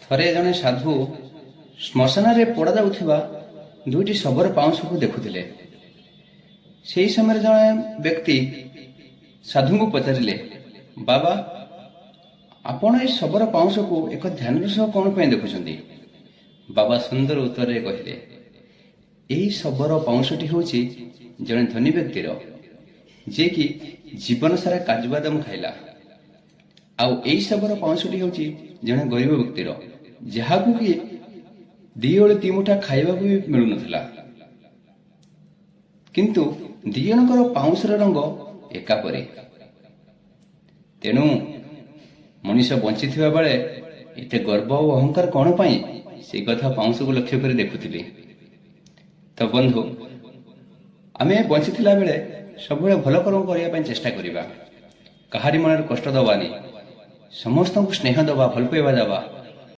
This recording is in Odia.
ଥରେ ଜଣେ ସାଧୁ ଶ୍ମଶାନରେ ପୋଡ଼ାଯାଉଥିବା ଦୁଇଟି ଶବର ପାଉଁଶକୁ ଦେଖୁଥିଲେ। ସେହି ସମୟରେ ଜଣେ ବ୍ୟକ୍ତି ସାଧୁଙ୍କୁ ପଚାରିଲେ, ବାବା, ଆପଣ ଏହି ଶବର ପାଉଁଶକୁ ଏକ ଧ୍ୟାନର ସହ କ'ଣ ପାଇଁ ଦେଖୁଛନ୍ତି? ବାବା ସୁନ୍ଦର ଉତ୍ତରରେ କହିଲେ, ଏହି ଶବର ପାଉଁଶଟି ହେଉଛି ଜଣେ ଧନୀ ବ୍ୟକ୍ତିର, ଯିଏକି ଜୀବନ ସାରା କାଜୁ ବାଦାମ ଖାଇଲା। ଆଉ ଏହି ଶବର ପାଉଁଶଟି ହେଉଛି ଜଣେ ଗରିବ ବ୍ୟକ୍ତିର, ଯାହାକୁ କି ଦିଓଳି ଦିମୁଠା ଖାଇବାକୁ ବି ମିଳୁନଥିଲା। କିନ୍ତୁ ଦି ଜଣଙ୍କର ପାଉଁଶର ରଙ୍ଗ ଏକାପରି। ତେଣୁ ମଣିଷ ବଞ୍ଚିଥିବା ବେଳେ ଏତେ ଗର୍ବ ଓ ଅହଙ୍କାର କ'ଣ ପାଇଁ, ସେ କଥା ପାଉଁଶକୁ ଲକ୍ଷ୍ୟ କରି ଦେଖୁଥିଲି। ତ ବନ୍ଧୁ, ଆମେ ବଞ୍ଚିଥିଲା ବେଳେ ସବୁବେଳେ ଭଲ କର୍ମ କରିବା ପାଇଁ ଚେଷ୍ଟା କରିବା, କାହାରି ମନରେ କଷ୍ଟ ଦେବାନି, ସମସ୍ତଙ୍କୁ ସ୍ନେହ ଦେବା, ଭଲ ପାଇବା ଦେବା।